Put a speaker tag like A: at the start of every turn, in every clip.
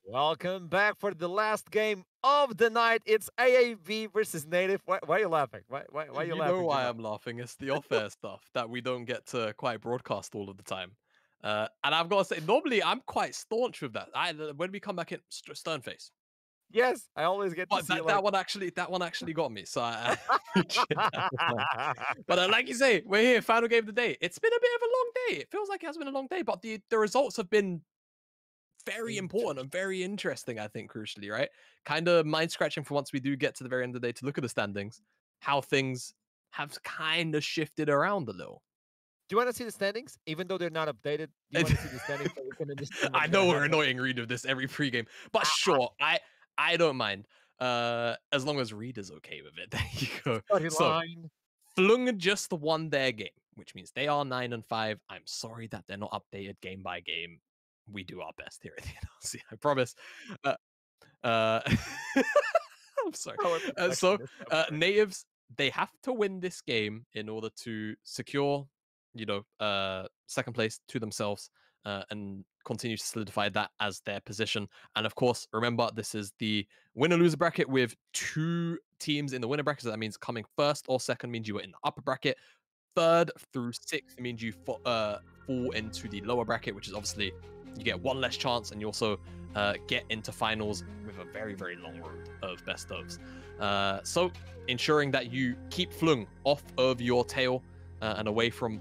A: Welcome back for the last game of the night. It's AaB versus Native. Why are you laughing? Why are you
B: You know
A: laughing,
B: why
A: Jamal?
B: I'm laughing. It's the off-air stuff that we don't get to quite broadcast all of the time. And I've got to say, normally I'm quite staunch with that. When we come back in, stern face.
A: Yes, I always get to
B: But
A: see
B: that one actually got me. So I appreciate that one. But like you say, we're here, final game of the day. It's been a bit of a long day. It feels like it has been a long day, but the results have been very important and very interesting, I think, crucially, right? Kind of mind scratching for once we do get to the very end of the day to look at the standings, how things have kind of shifted around a little.
A: Do you want to see the standings? Even though they're not updated, do you want to see the standings so we can understand
B: I
A: what's going
B: know
A: to
B: we're
A: happen?
B: annoying Reed with this every pregame, but
A: I,
B: sure, I don't mind. As long as Reed is okay with it. There you go. So
A: Storyline.
B: Flung just won their game, which means they are 9-5. I'm sorry that they're not updated game by game. We do our best here at the NLC, I promise. Uh, uh, I'm sorry.
A: Our perfectionist. I'm sorry.
B: Nativz, they have to win this game in order to secure, second place to themselves and continue to solidify that as their position. And of course, remember, this is the winner-loser bracket with 2 teams in the winner bracket. So that means coming first or second means you are in the upper bracket. Third through sixth means you fall into the lower bracket, which is obviously you get 1 less chance, and you also get into finals with a very, very long road of best ofs. So ensuring that you keep Flung off of your tail and away from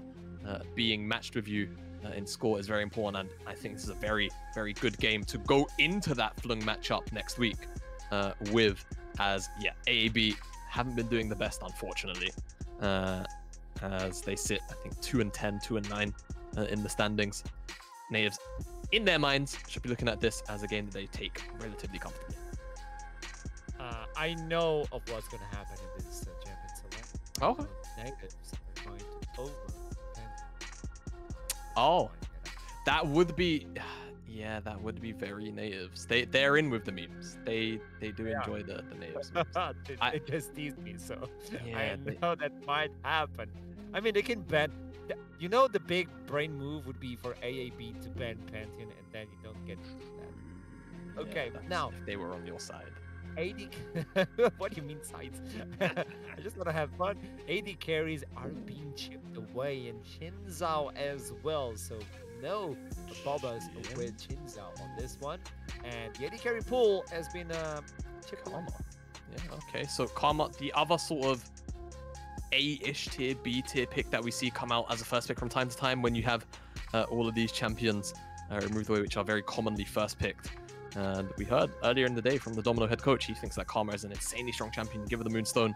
B: being matched with you in score is very important, and I think this is a very, very good game to go into that Flung matchup next week with, as AaB haven't been doing the best, unfortunately, as they sit, I think, 2-10, 2-9 in the standings. Nativz, in their minds, should be looking at this as a game that they take relatively comfortably.
A: I know of what's going to happen in this Champions Select.
B: Okay.
A: Natives are going to over.
B: Oh, that would be, yeah, that would be very Nativz. They're in with the memes. They do enjoy the Nativz memes.
A: They just teased me, so
B: Yeah,
A: I know that might happen. I mean, they can ban. You know, the big brain move would be for AaB to ban Pantheon, and then you don't get that. Okay,
B: yeah,
A: now
B: if they were on your side.
A: AD. What do you mean sides? I just want to have fun. AD carries are being chipped away, and Chinzao as well. So no Bobas with Chinzao on this one, and the AD carry pool has been chipped away.
B: Yeah, okay. So Karma, the other sort of A-ish tier, B tier pick that we see come out as a first pick from time to time when you have all of these champions removed away, which are very commonly first picked. And we heard earlier in the day from the Domino head coach, he thinks that Karma is an insanely strong champion. Give her the Moonstone,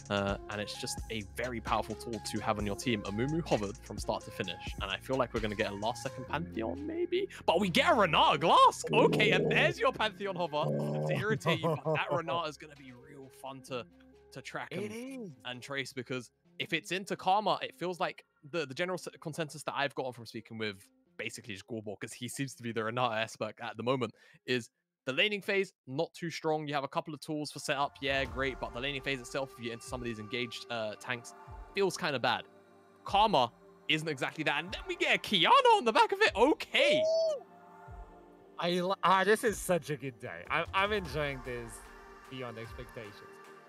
B: and it's just a very powerful tool to have on your team. Amumu hovered from start to finish, and I feel like we're going to get a last-second Pantheon, maybe? But we get a Renata Glask! Okay, and there's your Pantheon hover to irritate you, but that Renata is going to be real fun to track and trace, because if it's into Karma, it feels like the general consensus that I've gotten from speaking with basically just Gorbor, because he seems to be the Renata aspect at the moment, is the laning phase, not too strong. You have a couple of tools for setup, yeah, great, but the laning phase itself, if you get into some of these engaged tanks, feels kind of bad. Karma isn't exactly that, and then we get a Kiana on the back of it. Okay.
A: This is such a good day. I'm enjoying this beyond expectations.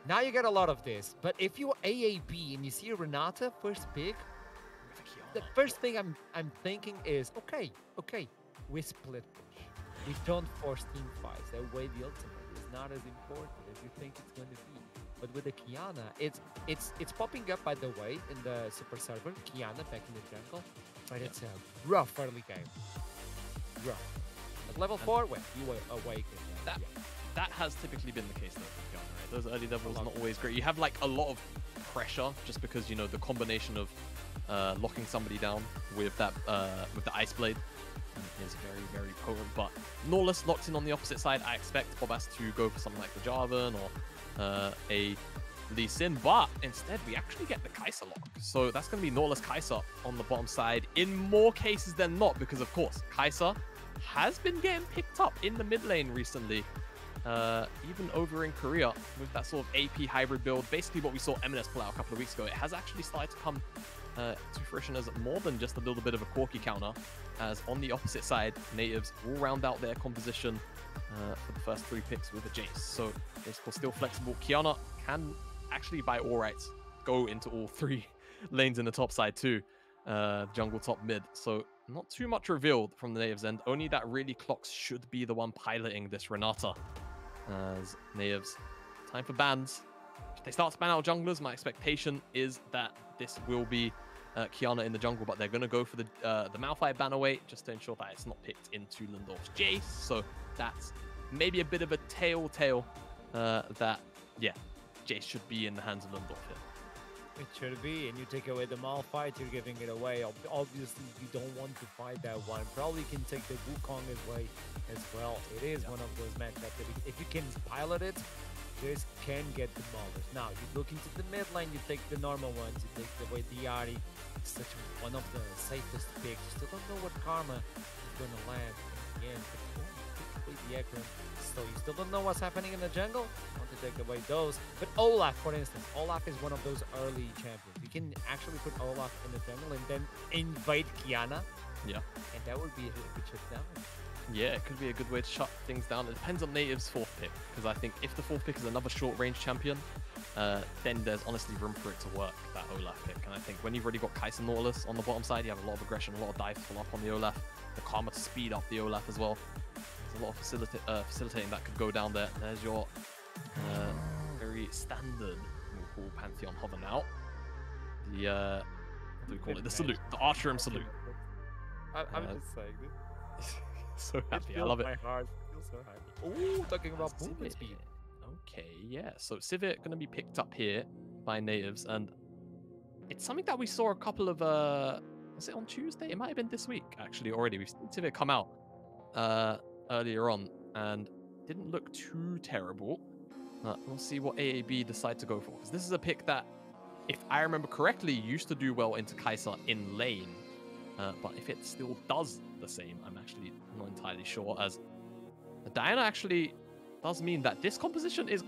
A: Now you get a lot of this, but if you're AaB and you see a Renata first pick, the first thing I'm thinking is, okay, we split push. We don't force team fights. That way the ultimate is not as important as you think it's going to be. But with the Kiana, it's popping up, by the way, in the super server, Kiana back in the jungle, but it's a rough early game. Rough. At level 4, when you awaken.
B: That has typically been the case though with Kiana, right? Those early levels not always great. You have like a lot of pressure just because, you know, the combination of locking somebody down with that with the Ice Blade is very, very potent. But Norless locked in on the opposite side. I expect Bobas to go for something like the Jarvan or a Lee Sin, but instead we actually get the Kai'Sa lock. So that's going to be Norless Kai'Sa on the bottom side in more cases than not, because of course Kai'Sa has been getting picked up in the mid lane recently. Even over in Korea with that sort of AP hybrid build, basically what we saw MNS pull out a couple of weeks ago, it has actually started to come to fruition as more than just a little bit of a quirky counter, as on the opposite side, Nativz will round out their composition for the first 3 picks with a Jace. So it's still flexible. Qiyana can actually, by all rights, go into all 3 lanes in the top side too. Jungle, top, mid. So not too much revealed from the Nativz end. Only that really Clocks should be the one piloting this Renata. As Nativz, time for bans. If they start to ban out junglers, my expectation is that this will be Qiyana in the jungle, but they're going to go for the Malphite ban away just to ensure that it's not picked into Lindorf's Jace. So that's maybe a bit of a telltale that, yeah, Jace should be in the hands of Lindorf here.
A: It should be, and you take away the Malphite, you're giving it away. Obviously, you don't want to fight that one. Probably can take the Wukong away as well. It is one of those matchups that if you can pilot it, this can get demolished. Now, you look into the mid lane, you take the normal ones, you take away the Yari. It's such one of the safest picks. You still don't know what karma is going to land in the end. But take away the Ekron. So you still don't know what's happening in the jungle. Want to take away those. But Olaf, for instance, Olaf is one of those early champions. You can actually put Olaf in the jungle and then invade Qiyana.
B: Yeah.
A: And that would be a good shut down.
B: Yeah, it could be a good way to shut things down. It depends on Nativ's 4th pick, because I think if the 4th pick is another short-range champion, then there's honestly room for it to work, that Olaf pick. And I think when you've already got Kai'Sa Nautilus on the bottom side, you have a lot of aggression, a lot of dive to pull up on the Olaf, the Karma to speed up the Olaf as well. There's a lot of facilitating that could go down there. And there's your very standard, we'll call Pantheon hover now. The, what do we call it? The salute, the Archerim salute.
A: I'm just saying this.
B: So happy, I love it.
A: My heart feels so happy. Ooh, talking about movement speed.
B: Okay, yeah. So Sivir going to be picked up here by Nativz, and it's something that we saw a couple of was it on Tuesday? It might have been this week actually already. We've seen Sivir come out earlier on and didn't look too terrible. We'll see what AaB decide to go for, because this is a pick that, if I remember correctly, used to do well into Kai'Sa in lane. But if it still does the same, I'm actually not entirely sure, as Diana actually does mean that this composition is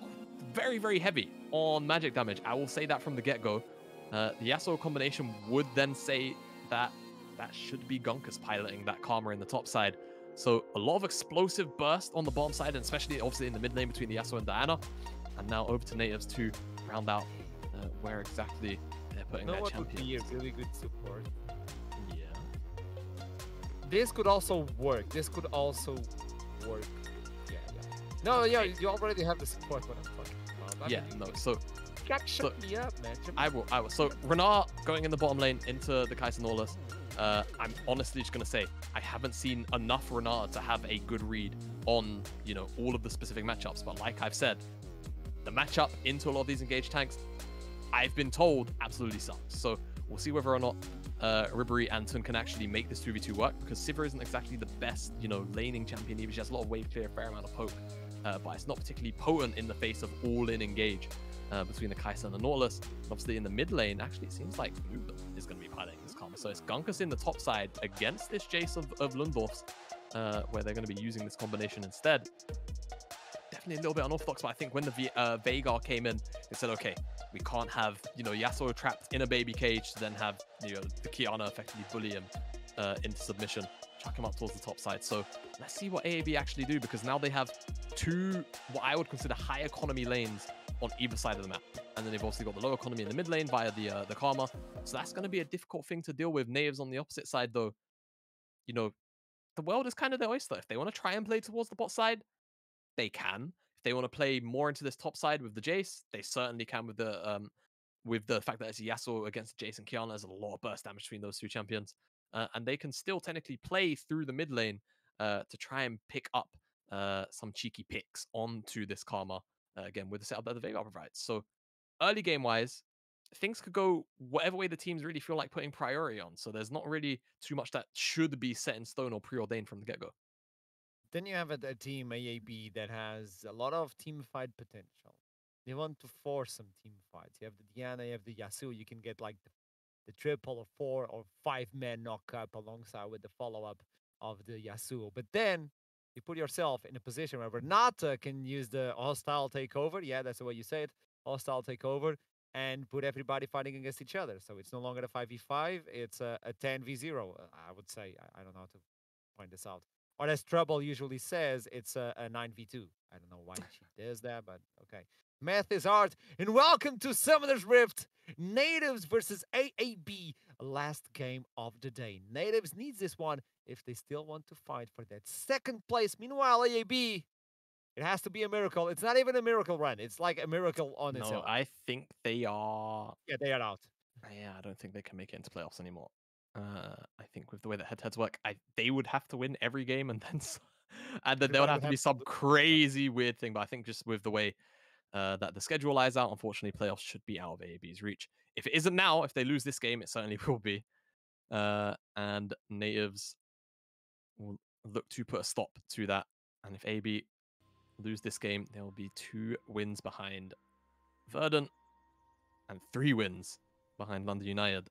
B: very, very heavy on magic damage. I will say that from the get-go. The Yasuo combination would then say that that should be Gunkus piloting that Karma in the top side. So a lot of explosive burst on the bottom side, and especially obviously in the mid lane between the Yasuo and Diana. And now over to Nativz to round out where exactly they're putting their champions.
A: Would be a really good support. This could also work. This could also work. Yeah. No, yeah, you already have the support. What I'm talking about.
B: Yeah, no. So,
A: shut me up, man.
B: I will. So, Renar going in the bottom lane into the Kai'Sa Nautilus. I'm honestly just gonna say I haven't seen enough Renar to have a good read on all of the specific matchups. But like I've said, the matchup into a lot of these engaged tanks, I've been told absolutely sucks. So we'll see whether or not Ribery and Tun can actually make this 2v2 work, because Sivir isn't exactly the best, laning champion either. She has a lot of wave clear, a fair amount of poke, but it's not particularly potent in the face of all-in engage between the Kai'Sa and the Nautilus. And obviously in the mid lane, actually it seems like Blue is going to be piloting this Karma. So it's Gunkus in the top side against this Jace of Lundorf's, where they're going to be using this combination instead. Definitely a little bit unorthodox, but I think when the Veigar came in, they said, okay, we can't have, Yasuo trapped in a baby cage to then have, the Qiyana effectively bully him into submission, chuck him up towards the top side. So let's see what AaB actually do, because now they have 2, what I would consider high economy lanes on either side of the map. And then they've also got the low economy in the mid lane via the Karma. So that's going to be a difficult thing to deal with. Nativz on the opposite side, though, the world is kind of their oyster. If they want to try and play towards the bot side, they can. If they want to play more into this top side with the Jace, they certainly can with the fact that it's Yasuo against Jace and Qiyana. There's a lot of burst damage between those 2 champions. And they can still technically play through the mid lane to try and pick up some cheeky picks onto this Karma, again, with the setup that the Veigar provides. So early game-wise, things could go whatever way the teams really feel like putting priority on. So there's not really too much that should be set in stone or preordained from the get-go.
A: Then you have a team, AaB, that has a lot of team fight potential. They want to force some team fights. You have the Diana, you have the Yasuo. You can get like the triple or 4 or 5-man knock-up alongside with the follow-up of the Yasuo. But then you put yourself in a position where Renata can use the hostile takeover. Yeah, that's the way you say it. Hostile takeover. and put everybody fighting against each other. So it's no longer a 5v5, it's a 10v0, I would say. I don't know how to point this out. Or as Trouble usually says, it's a 9v2. I don't know why she does that, but okay. Math is art, and welcome to Summoner's Rift. Nativz versus AaB, last game of the day. Nativz needs this one if they still want to fight for that second place. Meanwhile, AaB, it has to be a miracle. It's not even a miracle run. It's like a miracle on its
B: No,
A: own.
B: I think they are.
A: Yeah, they are out.
B: Yeah, I don't think they can make it into playoffs anymore. I think with the way that head-to-heads work, they would have to win every game, and then and then there would
A: Everybody
B: have
A: would
B: to
A: have
B: be
A: to
B: some
A: lose.
B: crazy weird thing. But I think just with the way that the schedule lies out, unfortunately, playoffs should be out of AaB's reach. If it isn't now, if they lose this game, it certainly will be. And Nativz will look to put a stop to that. And if AaB lose this game, there will be 2 wins behind Verdant and 3 wins behind London United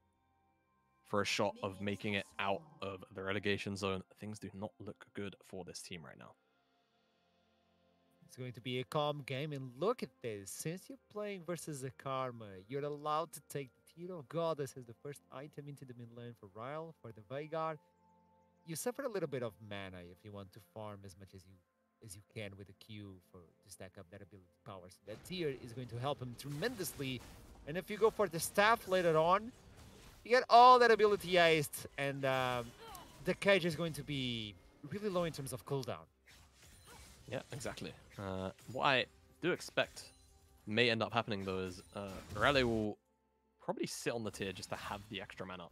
B: for a shot of making it out of the relegation zone. Things do not look good for this team right now.
A: It's going to be a calm game, and look at this. Since you're playing versus a Karma, you're allowed to take the Tear of Goddess as the first item into the mid lane for Ryle, for the Veigar. You suffer a little bit of mana if you want to farm as much as you can with a Q to stack up that ability power. So that tier is going to help him tremendously. And if you go for the staff later on, you get all that ability iced, and the cage is going to be really low in terms of cooldown.
B: Yeah, exactly. What I do expect may end up happening, though, is Raleigh will probably sit on the tier just to have the extra mana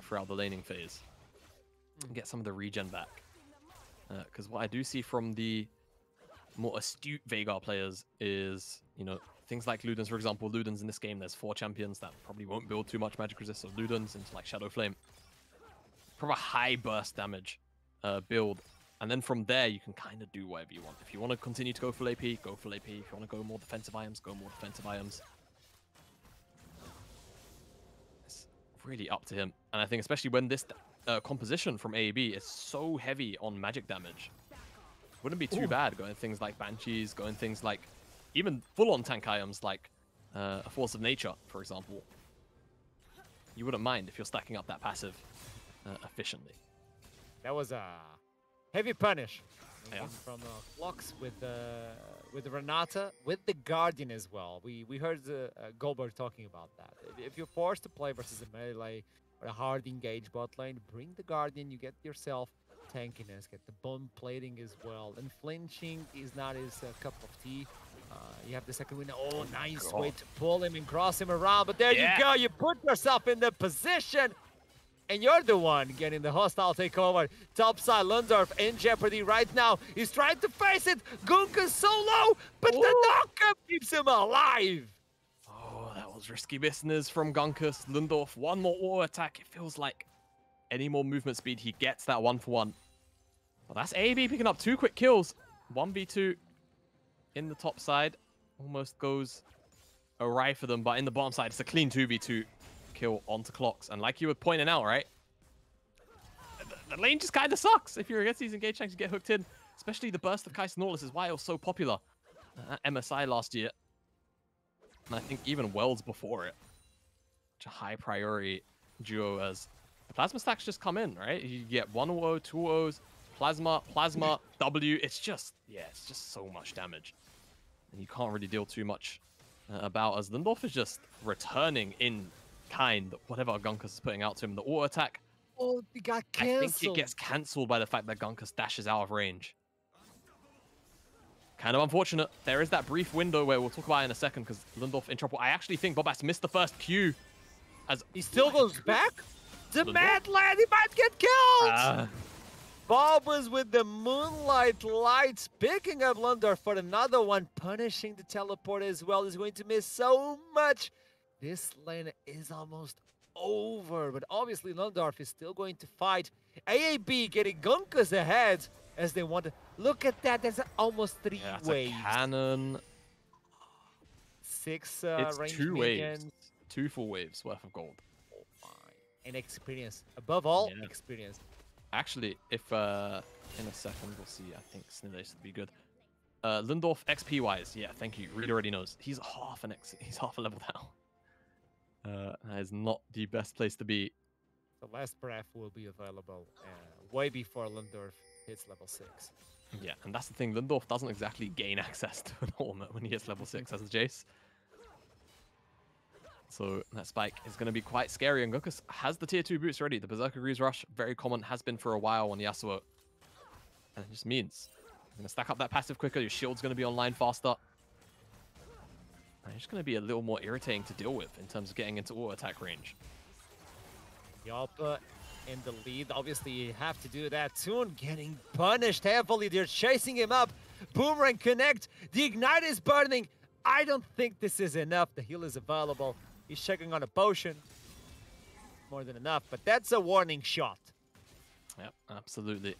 B: throughout the laning phase. And get some of the regen back. Because what I do see from the more astute Veigar players is, you know, things like Ludens, for example. Ludens in this game, there's 4 champions that probably won't build too much magic resist. So Ludens into like Shadow Flame. Probably a high burst damage build. And then from there, you can kind of do whatever you want. If you want to continue to go full AP, go full AP. If you want to go more defensive items, go more defensive items. It's really up to him. And I think especially when this composition from AaB is so heavy on magic damage, wouldn't be too bad going things like Banshees, going things like even full-on tank items like a Force of Nature, for example. You wouldn't mind if you're stacking up that passive efficiently.
A: That was a heavy punish.
B: Yeah.
A: From Flux with the Renata, with the Guardian as well. We heard Goldberg talking about that. If you're forced to play versus a melee or a hard engage bot lane, bring the Guardian, you get yourself tankiness, get the bone plating as well. And flinching is not his cup of tea. You have the second win. Oh, nice way to pull him and cross him around. But there you go. You put yourself in the position. And you're the one getting the hostile takeover. Topside, Lundorf in jeopardy right now. He's trying to face it. Gunka solo, but the knockup keeps him alive.
B: Oh, that was risky business from Gunkus. Lundorf, one more auto attack. It feels like any more movement speed, he gets that 1-for-1. Well, that's AaB picking up 2 quick kills. 1v2 in the top side. Almost goes awry for them, but in the bottom side, it's a clean 2v2 kill onto Clocks. And like you were pointing out, right? The lane just kind of sucks. If you're against these engage tanks, you get hooked in. Especially the burst of Kai'Sa Nautilus is why it was so popular at MSI last year. And I think even Worlds before it. Such a high priority duo as the Plasma stacks just come in, right? You get 1 auto, 2 autos, Plasma, W. It's just, yeah, it's just so much damage. And you can't really deal too much about as Lundorf is just returning in kind, whatever Gunkus is putting out to him. The auto attack,
A: Oh, he got canceled.
B: I think it gets cancelled by the fact that Gunkus dashes out of range. Kind of unfortunate. There is that brief window where we'll talk about it in a second because Lundorf in trouble. I actually think Bobas missed the first Q. As
A: he still goes back? The Mad Lad, he might get killed! Bob was with the Moonlight Lights, picking up Lundorf for another one, punishing the teleport as well. He's going to miss so much. This lane is almost over, but obviously Lundorf is still going to fight. AaB getting Gunkus ahead as they want to. Look at that, that's almost 3
B: that's
A: waves.
B: A cannon.
A: 6
B: it's
A: range
B: 2
A: minions.
B: waves. 2 full waves worth of gold.
A: Oh my. And experience. Above all, experience.
B: Actually, if in a second we'll see, I think Sniddace would be good. Lundorf XP wise, yeah, thank you. Reed already knows. He's half a level down. That is not the best place to be.
A: The last breath will be available way before Lundorf hits level 6.
B: Yeah, and that's the thing. Lundorf doesn't exactly gain access to an ultimate when he hits level 6 as a Jace. So that spike is going to be quite scary, and Gunkus has the tier 2 boots ready. The Berserker Grease Rush, very common, has been for a while on Yasuo. And it just means you're going to stack up that passive quicker, your shield's going to be online faster. And it's going to be a little more irritating to deal with in terms of getting into auto attack range.
A: Yalpa in the lead. Obviously, you have to do that soon. Getting punished heavily. They're chasing him up. Boomerang connect. The ignite is burning. I don't think this is enough. The heal is available. He's checking on a potion. More than enough, but that's a warning shot.
B: Yep, absolutely.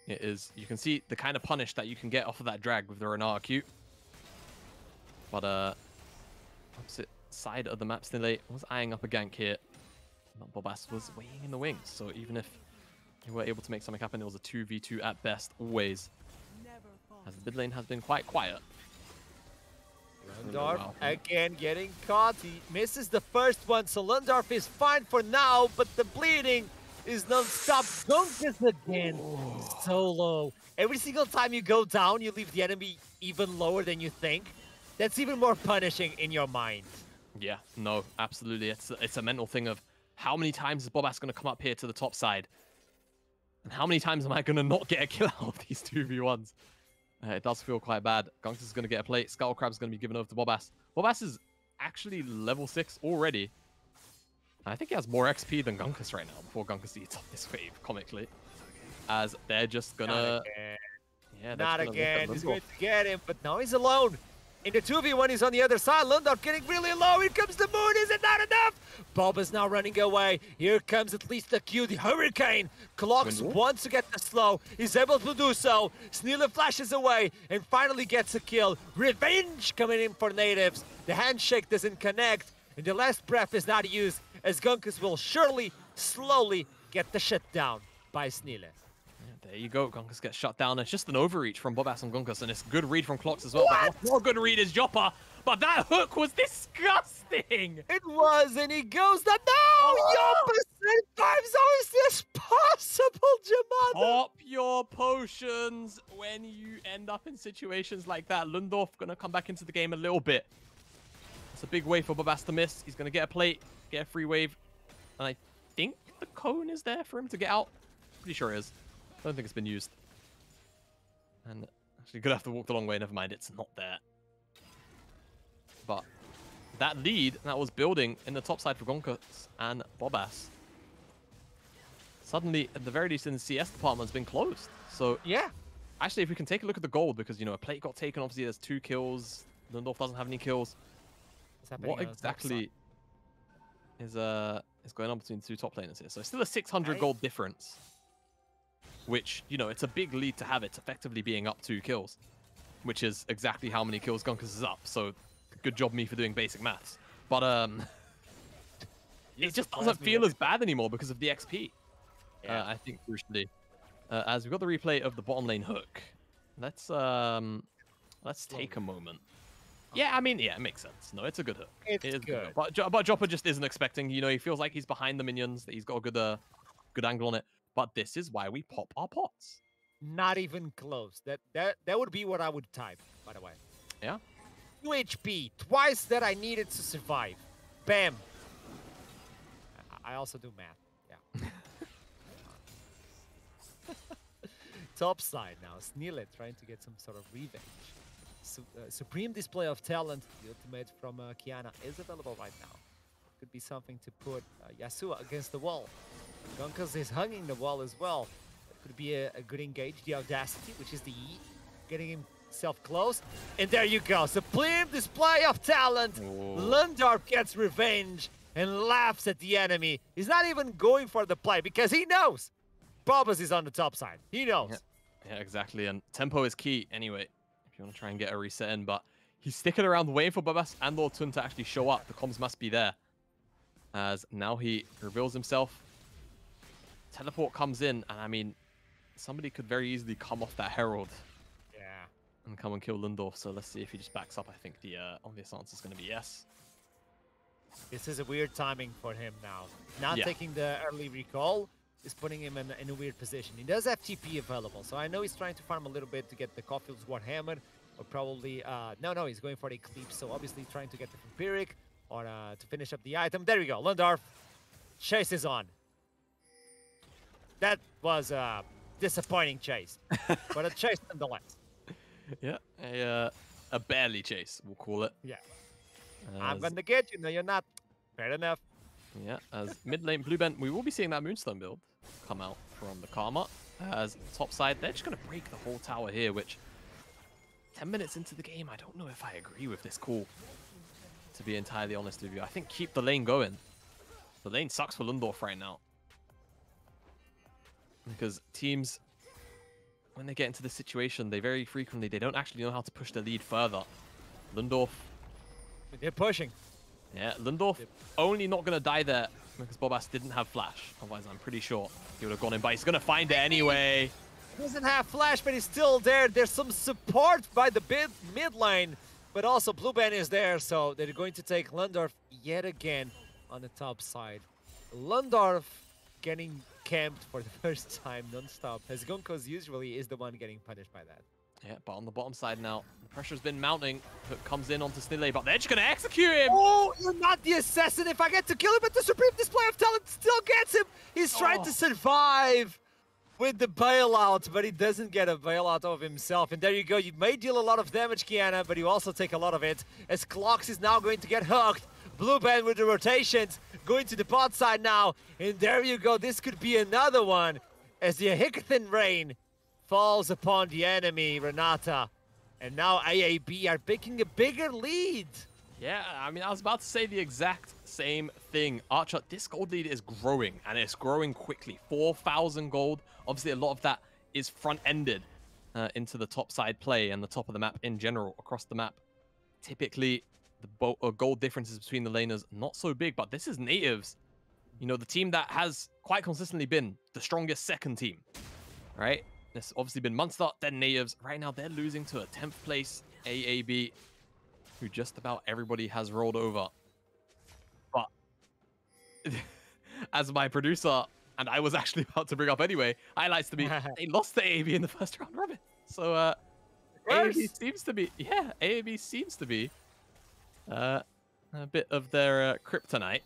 B: It is. You can see the kind of punish that you can get off of that drag with the Renata Q. But opposite side of the map, Snille was eyeing up a gank here. But Bobas was waiting in the wings, so even if you were able to make something happen, it was a 2v2 at best, always. As the mid lane has been quite quiet.
A: Lundorf again getting caught. He misses the first one, so Lundorf is fine for now, but the bleeding is non-stop. Gunkus again, so low. Every single time you go down, you leave the enemy even lower than you think. That's even more punishing in your mind.
B: Yeah, no, absolutely. It's a mental thing of how many times is Bobas going to come up here to the top side? And how many times am I going to not get a kill out of these 2v1s? It does feel quite bad. Gunkus is going to get a plate. Skullcrab's going to be given over to Bobas. Bobas is actually level 6 already. I think he has more XP than Gunkus right now before Gunkus eats up this wave, comically. As they're just going to... Yeah,
A: not again. He's going to get him, but now he's alone. In the 2v1, he's on the other side. Lundorf getting really low. Here comes the moon. Is it not enough? Bob is now running away. Here comes at least the Q, the Hurricane. Clocks wants to get the slow. He's able to do so. Snille flashes away and finally gets a kill. Revenge coming in for Nativz. The handshake doesn't connect. And the last breath is not used, as Gunkus will surely, slowly get the shut down by Snille.
B: There you go. Gunkus gets shut down. It's just an overreach from Bobas and Gunkus, and it's good read from Clocks as well. What? But more good read is Joppa. But that hook was disgusting.
A: It was, and he goes down. No! Joppa survives. How is this possible, Jamada?
B: Pop your potions when you end up in situations like that. Lundorf going to come back into the game a little bit. It's a big wave for Bobas to miss. He's going to get a plate, get a free wave. And I think the cone is there for him to get out. Pretty sure it is. I don't think it's been used. And actually, gonna have to walk the long way. Never mind, it's not there. But that lead that was building in the top side for Gunkus and Bobas, suddenly, at the very least in the CS department, has been closed. So
A: yeah,
B: actually, if we can take a look at the gold, because you know a plate got taken. Obviously, there's 2 kills. Lundorf doesn't have any kills. What exactly is going on between the 2 top laners here? So it's still a 600 gold difference. Which, you know, it's a big lead to have. It's effectively being up 2 kills, which is exactly how many kills Gunkus is up. So, good job me for doing basic maths. But it just doesn't feel as bad anymore because of the XP. Yeah. I think crucially, as we've got the replay of the bottom lane hook, let's take a moment. Yeah, I mean, yeah, it makes sense. No, it's a good hook.
A: It is good.
B: But Joppa just isn't expecting. You know, he feels like he's behind the minions. That he's got a good angle on it. But this is why we pop our pots.
A: Not even close. That would be what I would type, by the way.
B: Yeah.
A: 2 HP, twice that I needed to survive. Bam. I also do math. Yeah. Top side now. Snille trying to get some sort of revenge. Supreme display of talent. The ultimate from Kiana is available right now. Could be something to put Yasuo against the wall. Gunkus is hugging the wall as well. It could be a good engage. The Audacity, which is the E, getting himself close. And there you go. Supreme display of talent. Lundorf gets revenge and laughs at the enemy. He's not even going for the play because he knows Bobas is on the top side. He knows.
B: Yeah, exactly. And tempo is key anyway, if you want to try and get a reset in. But he's sticking around waiting for Bobas and Lord Tun to actually show up. The comms must be there. As now he reveals himself. Teleport comes in, and I mean, somebody could very easily come off that Herald.
A: Yeah.
B: and come and kill Lundorf. So let's see if he just backs up. I think the obvious answer is going to be yes.
A: This is a weird timing for him now. Not
B: Yeah.
A: taking the early recall is putting him in a weird position. He does have TP available, so I know he's trying to farm a little bit to get the Caulfield's Warhammer, or probably, no, he's going for the Eclipse, so obviously trying to get the Vampiric, or to finish up the item. There we go, Lundorf. Chase is on. That was a disappointing chase, but a chase nonetheless.
B: Yeah, a barely chase, we'll call it.
A: Yeah. I'm gonna get you, no you're not. Fair enough.
B: Yeah, as mid lane blue Ben, we will be seeing that Moonstone build come out from the Karma. As top side, they're just going to break the whole tower here, which 10 minutes into the game, I don't know if I agree with this call, to be entirely honest with you. I think keep the lane going. The lane sucks for Lundorf right now. Because teams, when they get into this situation, they very frequently, they don't actually know how to push the lead further. Lundorf.
A: They're pushing.
B: Yeah, Lundorf only not going to die there because Bobas didn't have flash. Otherwise, I'm pretty sure he would have gone in, but he's going to find it anyway.
A: He doesn't have flash, but he's still there. There's some support by the mid lane, but also Blue Ben is there, so they're going to take Lundorf yet again on the top side. Lundorf getting camped for the first time non-stop, as Gunkos usually is the one getting punished by that.
B: Yeah, but on the bottom side now, the pressure's been mounting. Hook comes in onto Snille, but they're just going to execute him.
A: Oh, you're not the assassin if I get to kill him, but the supreme display of talent still gets him. He's trying to survive with the bailout, but he doesn't get a bailout of himself. And there you go. You may deal a lot of damage, Kiana, but you also take a lot of it, as Clocks is now going to get hooked. Blue Ben with the rotations, going to the bot side now. And there you go. This could be another one, as the Hikathin Rain falls upon the enemy, Renata. And now AaB are picking a bigger lead.
B: Yeah, I mean, I was about to say the exact same thing. Archer, this gold lead is growing, and it's growing quickly. 4,000 gold. Obviously, a lot of that is front-ended into the top side play and the top of the map in general, across the map. Typically, the gold differences between the laners not so big, but this is Nativz. You know, the team that has quite consistently been the strongest second team, right? There's obviously been Munster, then Nativz. Right now, they're losing to a 10th place AaB, who just about everybody has rolled over. But as my producer, and I was actually about to bring up anyway, highlights to me, they lost to AaB in the first round robin. So AaB seems to be, AaB seems to be a bit of their kryptonite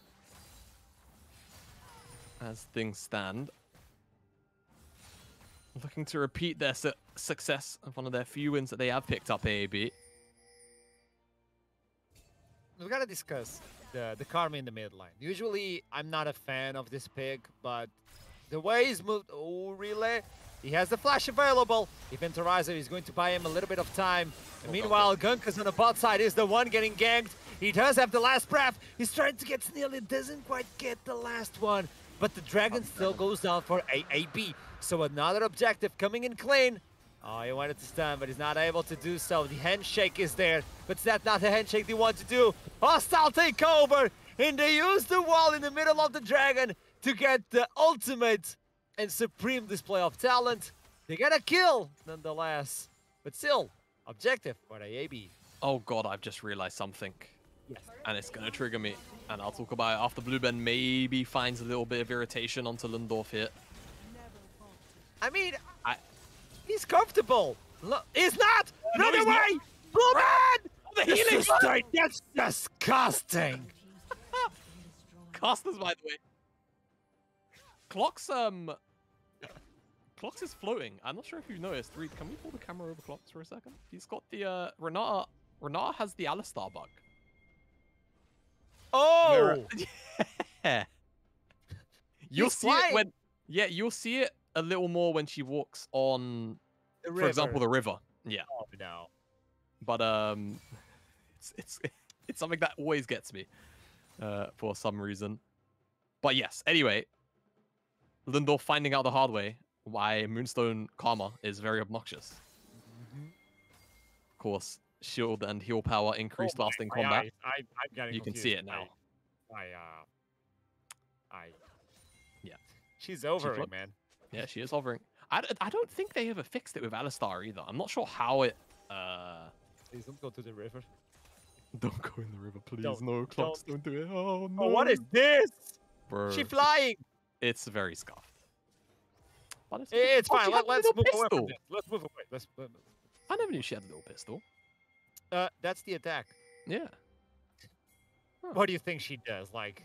B: as things stand. Looking to repeat their success of one of their few wins that they have picked up, AaB.
A: We've got to discuss the Karma in the mid lane. Usually, I'm not a fan of this pick, but the way he's moved... Oh, really? He has the flash available. Event Horizon is going to buy him a little bit of time. And meanwhile, Gunkus on the bot side is the one getting ganked. He does have the last breath. He's trying to get Snille. It doesn't quite get the last one. But the dragon still goes down for AaB. So another objective coming in clean. Oh, he wanted to stun, but he's not able to do so. The handshake is there, but that's not the handshake they want to do. Hostile takeover, and they use the wall in the middle of the dragon to get the ultimate and supreme display of talent. They get a kill, nonetheless. But still, objective for AaB.
B: Oh god, I've just realized something.
A: Yes.
B: And it's going to trigger me. And I'll talk about it after Blue Ben maybe finds a little bit of irritation onto Lundorf here.
A: I mean, he's comfortable. He's not!
B: No,
A: Run
B: he's
A: away! Blue Ben!
B: The healing!
A: That's disgusting!
B: Casters, by the way. Clocks, Clocks is floating. I'm not sure if you've noticed. Reed, can we pull the camera over Clocks for a second? He's got the, Renata has the Alistar bug.
A: Oh!
B: Yeah. You'll see it when... Yeah, you'll see it a little more when she walks on, for example, the river. Yeah.
A: Oh, no.
B: But, it's something that always gets me, for some reason. But yes, anyway, Lundorf finding out the hard way why Moonstone Karma is very obnoxious. Of course, shield and heal power increased fast in combat.
A: I'm getting
B: you can see it now.
A: Yeah. She's over it, man.
B: Yeah, she is hovering. I don't think they ever fixed it with Alistar either. I'm not sure how it
A: Please don't go to the river.
B: Don't go in the river, please.
A: Don't,
B: No, clocks, don't do it. Oh, no.
A: Oh, what is this?
B: Bro,
A: She flying.
B: it's very scuffed. But
A: It's fine.
B: she had a
A: Let's
B: little
A: move away
B: pistol.
A: from this. Let's move away.
B: I never knew she had a little pistol.
A: That's the attack.
B: Yeah. Huh.
A: What do you think she does? Like,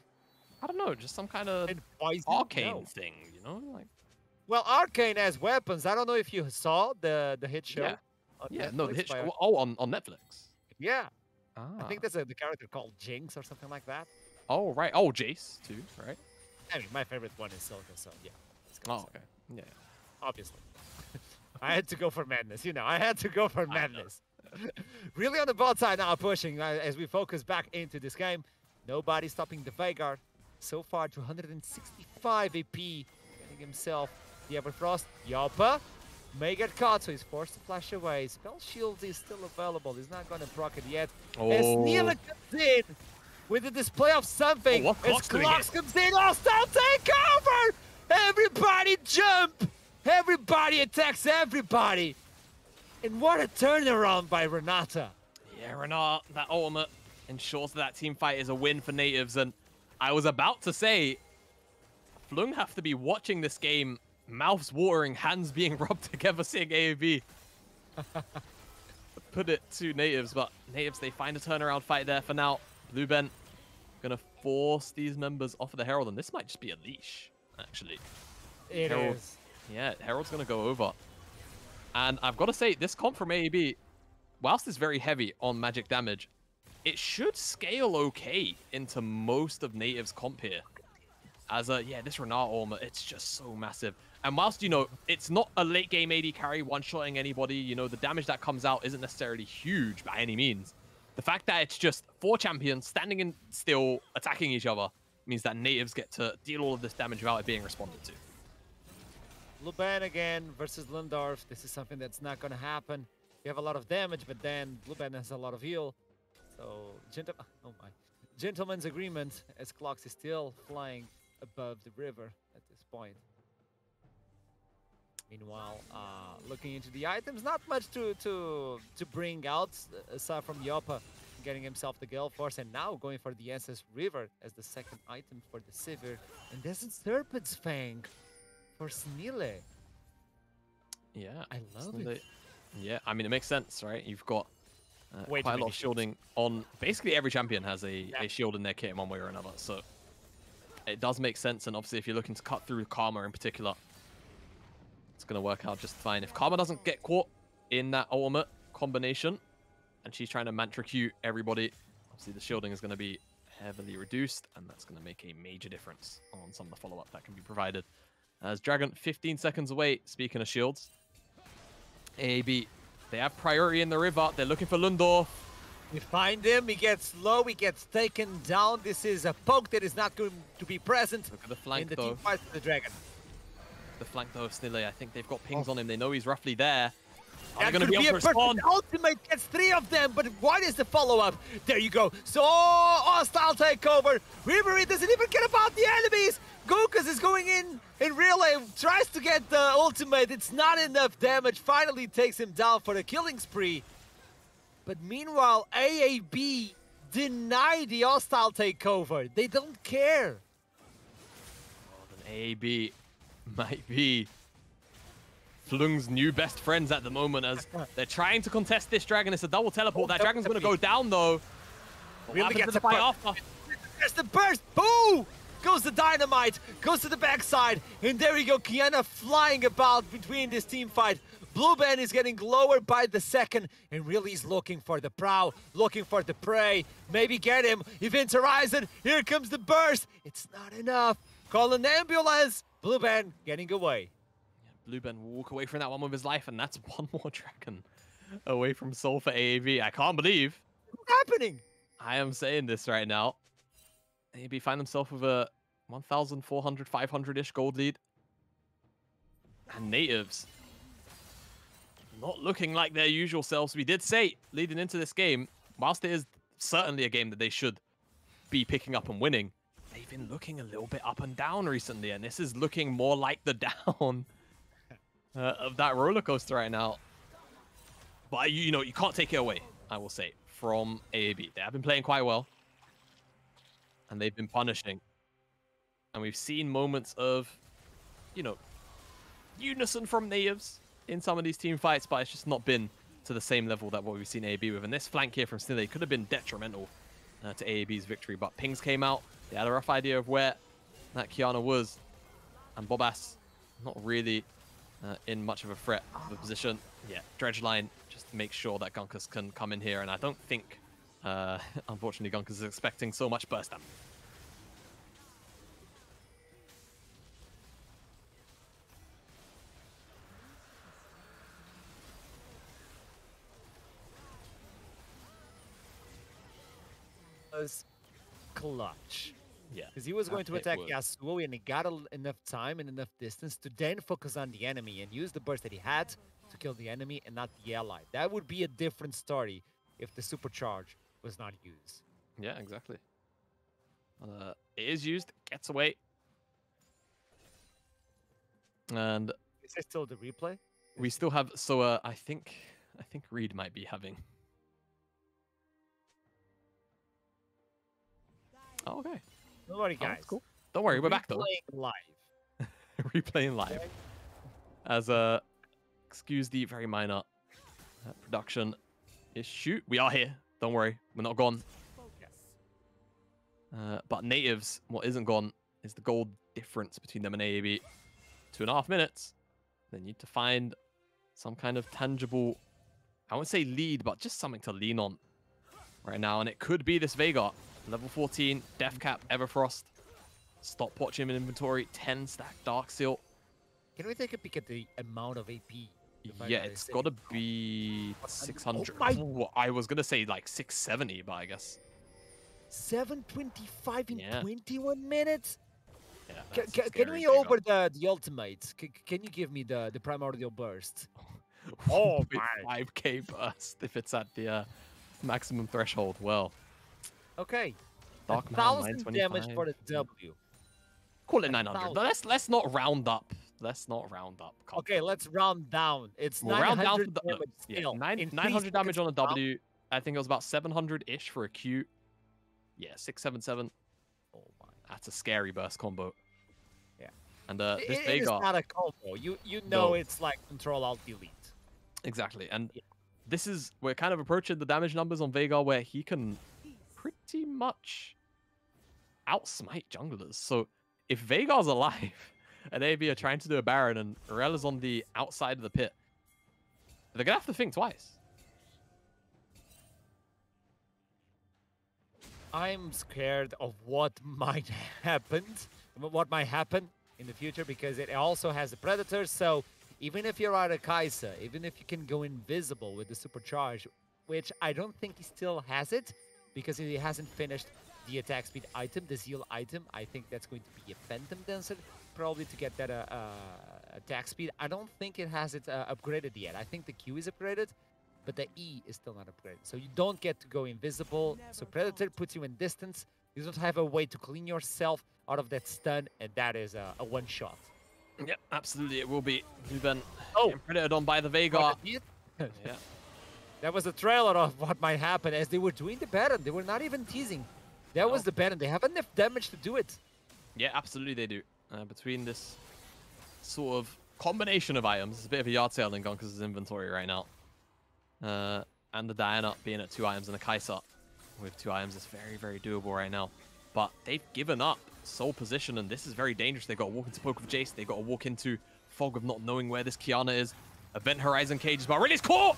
B: I don't know, just some kind of
A: poison?
B: arcane
A: No.
B: thing, you know? Like,
A: well, Arcane has weapons. I don't know if you saw the hit show.
B: Yeah.
A: On
B: yeah, no, the
A: Netflix
B: hit
A: by-
B: show. Oh, on Netflix.
A: Yeah,
B: Ah.
A: I think there's the character called Jinx or something like that.
B: Oh, right. Oh, Jace, too, right?
A: I mean, my favorite one is Silka, so yeah.
B: Oh, okay. Yeah.
A: Obviously. I had to go for madness, you know. I had to go for madness. Really on the bot side now, pushing as we focus back into this game. Nobody stopping the Vanguard. So far, 265 AP, getting himself the Everfrost. Yoppa may get caught, so he's forced to flash away. Spell Shield is still available. He's not going to proc it yet. As Nila comes in with a display of something.
B: what
A: as Clocks comes in, hostile takeover! Everybody jump! Everybody attacks everybody! And what a turnaround by Renata.
B: Yeah, Renata, that ultimate ensures that team fight is a win for Nativz. And I was about to say, Flung have to be watching this game, mouths watering, hands being rubbed together, seeing AaB put it to Nativz. But Nativz, they find a turnaround fight there for now. Blueben gonna force these members off of the Herald, and this might just be a leash, actually.
A: It
B: Herald,
A: is.
B: Yeah, Herald's gonna go over. And I've got to say, this comp from AaB, whilst it's very heavy on magic damage, it should scale okay into most of Nativ's comp here. As yeah, this Renata armor, it's just so massive. And whilst, you know, it's not a late game AD carry one-shotting anybody, you know, the damage that comes out isn't necessarily huge by any means. The fact that it's just 4 champions standing in still, attacking each other, means that Nativz get to deal all of this damage without it being responded to.
A: Blueben again versus Lindorf. This is something that's not going to happen. You have a lot of damage, but then Blueben has a lot of heal. So, gentleman's agreement as Clocks is still flying above the river at this point. Meanwhile, looking into the items, not much to bring out aside from Yoppa getting himself the Gale Force, and now going for the SS River as the second item for the Sivir. And there's a Serpent's Fang for Snile.
B: Yeah,
A: I love it.
B: Yeah, I mean, it makes sense, right? You've got
A: Way
B: quite a
A: too
B: lot
A: many
B: of shielding on. Basically, every champion has a shield in their kit in one way or another, so it does make sense. And obviously, if you're looking to cut through Karma in particular, it's going to work out just fine. If Karma doesn't get caught in that ultimate combination, and she's trying to mantra Q everybody, obviously the shielding is going to be heavily reduced, and that's going to make a major difference on some of the follow-up that can be provided. As Dragon 15 seconds away, speaking of shields, AaB, they have priority in the river. They're looking for Lundorf.
A: We find him, he gets low, he gets taken down. This is a poke that is not going to be present
B: Look at the flank,
A: in the
B: though.
A: team fight for the Dragon.
B: The flank, though, of Snille. I think they've got pings on him. They know he's roughly there. Are they
A: That
B: going to
A: could
B: be
A: be
B: able
A: a
B: to respond?
A: perfect ultimate, gets 3 of them, but what is the follow-up? There you go. So, hostile takeover. Ribery doesn't even care about the enemies. Gokus is going in relay, tries to get the ultimate. It's not enough damage. Finally takes him down for a killing spree. But meanwhile, AaB deny the hostile takeover. They don't care.
B: Oh, then AaB might be Flung's new best friends at the moment as they're trying to contest this dragon. It's a double teleport. That dragon's going to go down, though. But
A: Really
B: what happens
A: gets
B: to the
A: a
B: fight
A: burst.
B: after?
A: There's the burst. Boo! Goes the dynamite. Goes to the backside. And there we go. Kiana flying about between this team fight. Blueben is getting lower by the second. And really is looking for the prow. Looking for the prey. Maybe get him. Event Horizon. Here comes the burst. It's not enough. Call an ambulance. Blueben getting away.
B: Blueben will walk away from that one with his life, and that's one more dragon away from Soul for AaB. I can't believe
A: What's happening?
B: I am saying this right now. AaB find himself with a 1,400, 500-ish gold lead. And Nativz not looking like their usual selves. We did say, leading into this game, whilst it is certainly a game that they should be picking up and winning, they've been looking a little bit up and down recently, and this is looking more like the down of that roller coaster right now. But you know, you can't take it away, I will say, from AaB. They have been playing quite well. And they've been punishing. And we've seen moments of, you know, unison from Nativz in some of these team fights, but it's just not been to the same level that what we've seen AaB with. And this flank here from Snilly could have been detrimental to AaB's victory, but pings came out. They had a rough idea of where that Kiana was. And Bobas not really in much of a threat of a position. Yeah, Dredge line just to make sure that Gunkus can come in here. And I don't think, unfortunately, Gunkus is expecting so much burst damage.
A: Was clutch.
B: Yeah,
A: because he was going to attack Yasuo and he got enough time and enough distance to then focus on the enemy and use the burst that he had to kill the enemy and not the ally. That would be a different story if the supercharge was not used.
B: Yeah, exactly. It is used, gets away, and
A: is there still the replay?
B: We still have. So I think Reed might be having. Oh, okay.
A: Don't worry, guys.
B: Oh, cool. Don't worry, we're back though.
A: Replaying live.
B: Replaying live. As excuse the very minor production issue. We are here. Don't worry, we're not gone. But Nativz, what isn't gone is the gold difference between them and AaB. 2.5 minutes. They need to find some kind of tangible, I wouldn't say lead, but just something to lean on right now. And it could be this Veigar. Level 14, Death Cap, Everfrost. Stopwatch him in inventory, 10 stack Dark Seal.
A: Can we take a peek at the amount of AP?
B: Yeah, it's got to be 600. Oh, I was going to say like 670, but I guess.
A: 725 in 21 minutes?
B: Yeah,
A: can we over the ultimates? Can you give me the primordial burst?
B: Oh, my. 5k burst if it's at the maximum threshold. Well.
A: Okay.
B: Dark
A: 1,000 damage for the W.
B: Call it 900. But let's not round up. Let's not round up.
A: Okay, let's round down. It's 900 damage still.
B: 900 damage on a W. I think it was about 700-ish for a Q. Yeah, 677.
A: Oh my.
B: That's a scary burst combo.
A: Yeah.
B: And this Veigar.
A: It is not a combo. You know it's like Control Alt Delete.
B: Exactly. And this is, we're kind of approaching the damage numbers on Veigar where he can pretty much outsmite junglers. So if Veigar's alive and AaB are trying to do a Baron and Rel is on the outside of the pit, they're going to have to think twice.
A: I'm scared of what might happen in the future because it also has the Predator. So even if you're out of Kai'Sa, even if you can go invisible with the Supercharge, which I don't think he still has it because he hasn't finished the attack speed item, the Zeal item. I think that's going to be a Phantom Dancer, probably to get that attack speed. I don't think it has it upgraded yet. I think the Q is upgraded, but the E is still not upgraded. So you don't get to go invisible. So Predator puts you in distance. You don't have a way to clean yourself out of that stun, and that is a one-shot.
B: Yep, absolutely it will be. Blueben getting predated on by the Veigar.
A: Yeah. That was a trailer of what might happen as they were doing the Baron. They were not even teasing. That was the Baron. They have enough damage to do it.
B: Yeah, absolutely they do. Between this sort of combination of items, it's a bit of a yard sale in Gunkus' inventory right now. And the Diana being at 2 items and the Kai'Sa with 2 items is very, very doable right now. But they've given up sole position, and this is very dangerous. They've got to walk into Poke of Jace. They've got to walk into Fog of not knowing where this Kiana is. Event Horizon Cage is about release caught!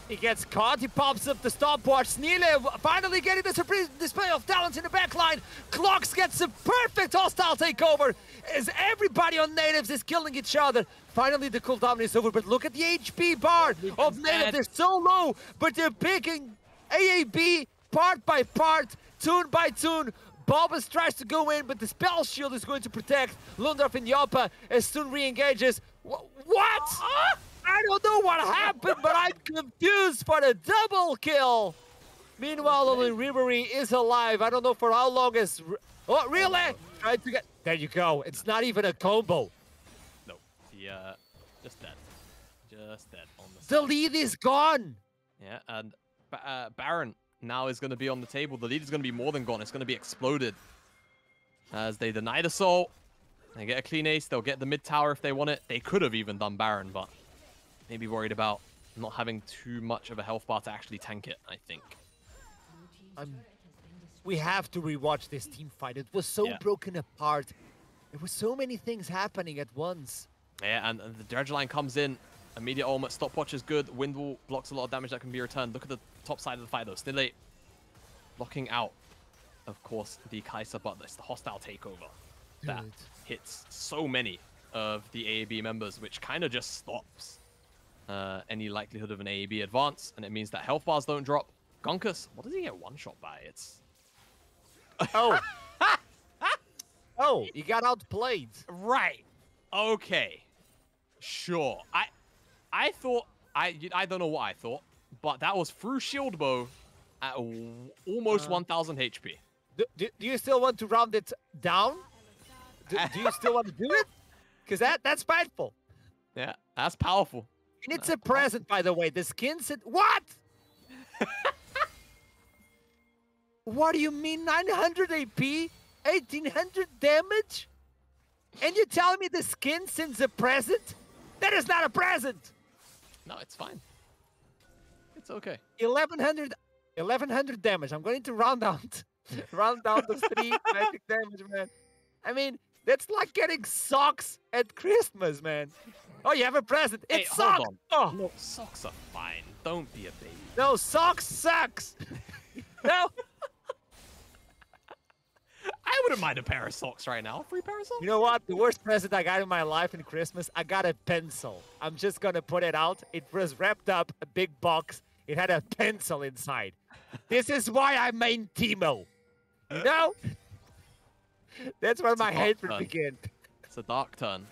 A: He gets caught, he pops up the stopwatch. Snile finally getting the surprise display of talent in the backline. Clocks gets a perfect hostile takeover as everybody on Nativz is killing each other. Finally, the cooldown is over, but look at the HP bar of Nativz. They're so low, but they're picking AaB part by part, tune by tune. Bobas tries to go in, but the spell shield is going to protect Lundorf and Yoppa as Soon re-engages. What? I don't know what happened, but I'm confused for the double kill. Meanwhile, only Ribery is alive. I don't know for how long is... Oh, really? Trying to get... There you go. It's not even a combo.
B: No. He, just dead. Just dead on the
A: side. The lead is gone.
B: Yeah, and Baron now is going to be on the table. The lead is going to be more than gone. It's going to be exploded as they deny the soul. They get a clean ace. They'll get the mid tower if they want it. They could have even done Baron, but maybe worried about not having too much of a health bar to actually tank it, I think.
A: We have to rewatch this team fight. It was so broken apart. There were so many things happening at once.
B: Yeah, and the dredge line comes in. Immediate ultimate stopwatch is good. Wind wall blocks a lot of damage that can be returned. Look at the top side of the fight though. Still late. Blocking out, of course, the Kai'Sa, but it's the hostile takeover that hits so many of the AaB members, which kind of just stops any likelihood of an AaB advance, and it means that health bars don't drop. Gunkus, what does he get one shot by? It's
A: oh, oh, he got outplayed.
B: Right. Okay. Sure. I thought I don't know what I thought, but that was through shield bow at almost 1000 HP.
A: Do you still want to round it down? Do you still want to do it? Because that's spiteful.
B: Yeah, that's powerful.
A: And it's a present, by the way. The skin said, what? What do you mean 900 AP? 1800 damage? And you're telling me the skin sends a present? That is not a present!
B: No, it's fine. It's okay.
A: 1100 damage. I'm going to round down to 3 magic damage, man. I mean, that's like getting socks at Christmas, man. Oh, you have a present. It's socks.
B: Oh, no, socks are fine. Don't be a baby.
A: No, socks sucks. No.
B: I wouldn't mind a pair of socks right now. Free pair of socks.
A: You know what? The worst present I got in my life in Christmas, I got a pencil. I'm just going to put it out. It was wrapped up, a big box. It had a pencil inside. This is why I main Teemo. You know? That's where my hatred began.
B: It's a dark turn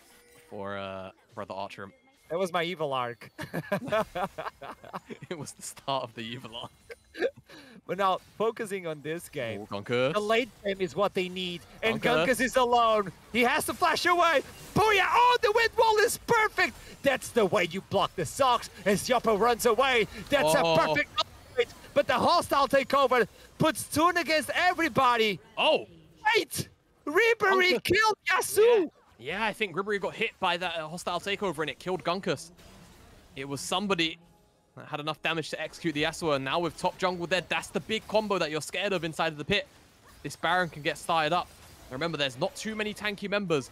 B: for Brother Archer.
A: That was my evil arc.
B: It was the start of the evil arc.
A: But now, focusing on this game,
B: the
A: late game is what they need. And Gunkus is alone. He has to flash away. Booyah! Oh, the wind wall is perfect. That's the way you block the socks as Yoppo runs away. That's a perfect upgrade. But the hostile takeover puts Toon against everybody.
B: Oh!
A: Wait! Ribery killed Yasuo!
B: Yeah, I think Ribery got hit by that hostile takeover and it killed Gunkus. It was somebody that had enough damage to execute the Yasuo, and now with top jungle dead, that's the big combo that you're scared of inside of the pit. This Baron can get started up. And remember, there's not too many tanky members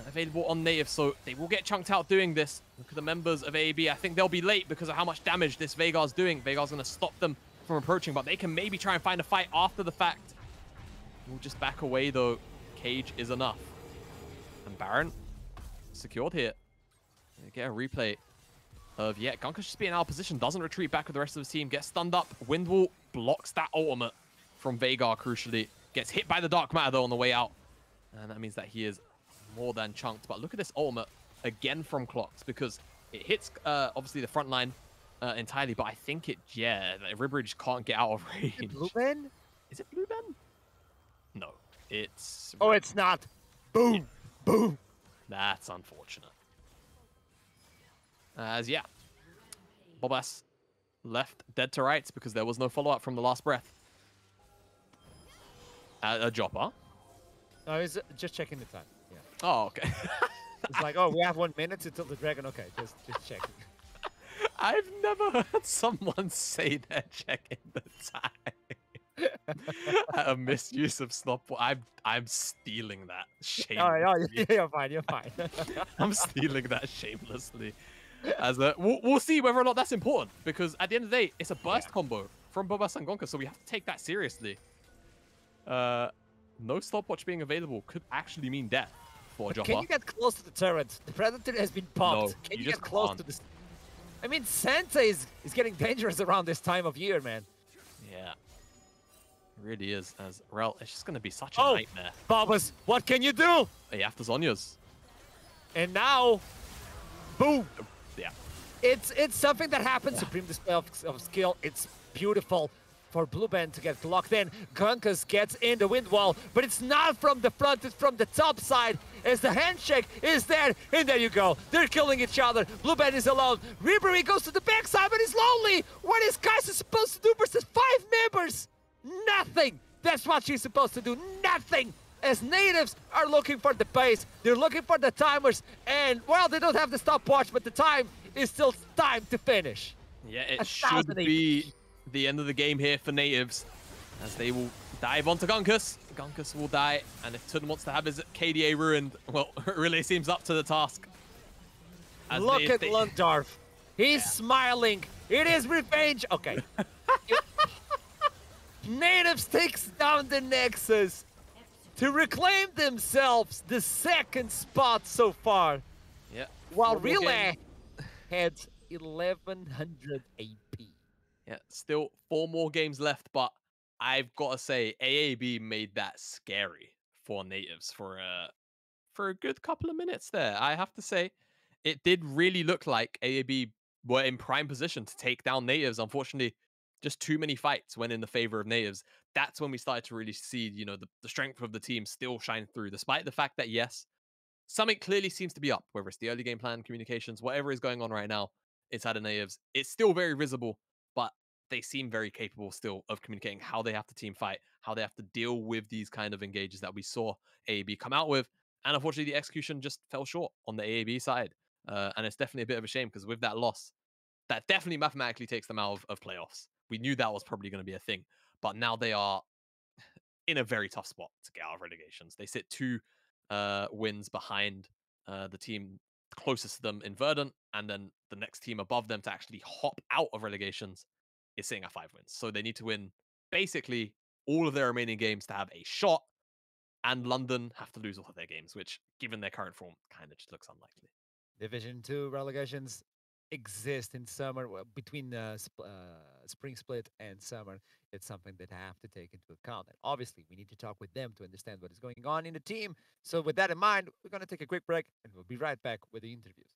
B: available on Nativz, so they will get chunked out doing this. Look at the members of AaB. I think they'll be late because of how much damage this Veigar's doing. Veigar's going to stop them from approaching, but they can maybe try and find a fight after the fact. We'll just back away, though. Cage is enough. And Baron secured here. They get a replay of, Gunkus just being out of position, doesn't retreat back with the rest of the team, gets stunned up. Windwall blocks that ultimate from Veigar, crucially. Gets hit by the Dark Matter, though, on the way out. And that means that he is more than chunked. But look at this ultimate, again from Clocks, because it hits, obviously, the front line entirely, but I think Ribery just can't get out of range.
A: Is it Blue Ben?
B: Is it Blue Ben? No, it's...
A: Oh, it's not. Boom! Boom!
B: That's unfortunate. As, Bobas left dead to rights because there was no follow-up from the last breath. A Jopper.
A: No, he's just checking the time. Yeah.
B: Oh, okay.
A: It's like, oh, we have 1 minute until the dragon. Okay, just checking.
B: I've never heard someone say they're checking the time. A misuse of stopwatch. I'm stealing that shamelessly.
A: Oh, you're fine. You're fine.
B: I'm stealing that shamelessly. As we'll see whether or not that's important, because at the end of the day, it's a burst combo from Bobas and Gonka, so we have to take that seriously. No stopwatch being available could actually mean death for Joppa.
A: Can you get close to the turret? The Predator has been popped.
B: No,
A: Can you get close to this? I mean, Santa is getting dangerous around this time of year, man.
B: Yeah. It really is. As Rel, it's just going to be such a nightmare.
A: Bobas, what can you do?
B: Hey, after Zhonya's.
A: And boom.
B: Yeah.
A: It's something that happens. Supreme display of skill. It's beautiful for Blue Band to get locked in. Gunkus gets in the wind wall, but it's not from the front, it's from the top side as the handshake is there. And there you go. They're killing each other. Blue Band is alone. Ribery goes to the backside, but he's lonely. Where what is Kaiser supposed to do versus 5 members? Nothing. That's what she's supposed to do. Nothing. As Nativz are looking for the pace, they're looking for the timers, and well, they don't have the stopwatch, but the time is still time to finish.
B: Yeah, it should
A: 1,000
B: be
A: AP.
B: the end of the game here for Nativz, as they will dive onto Gunkus. Gunkus will die, and if Tun wants to have his KDA ruined, well, it really seems up to the task. As
A: Look at Lundorf. He's smiling. It is revenge. Okay. Nativz takes down the Nexus to reclaim themselves the second spot so far.
B: Yeah.
A: While Relay had 1100 AP.
B: Yeah, still 4 more games left, but I've got to say, AaB made that scary for Nativz for a good couple of minutes there. I have to say, it did really look like AaB were in prime position to take down Nativz. Unfortunately, just too many fights went in the favor of Nativz. That's when we started to really see, you know, the strength of the team still shine through, despite the fact that, yes, something clearly seems to be up, whether it's the early game plan, communications, whatever is going on right now inside of Nativz. It's still very visible, but they seem very capable still of communicating how they have to team fight, how they have to deal with these kind of engages that we saw AaB come out with. And unfortunately, the execution just fell short on the AaB side. And it's definitely a bit of a shame because with that loss, that definitely mathematically takes them out of playoffs. We knew that was probably going to be a thing, but now they are in a very tough spot to get out of relegations. They sit 2 wins behind the team closest to them in Verdant, and then the next team above them to actually hop out of relegations is sitting at 5 wins. So they need to win basically all of their remaining games to have a shot, and London have to lose all of their games, which, given their current form, kind of just looks unlikely.
A: Division 2 relegations exist in summer between spring split and summer. It's something that I have to take into account. And obviously, we need to talk with them to understand what is going on in the team. So with that in mind, we're going to take a quick break and we'll be right back with the interviews.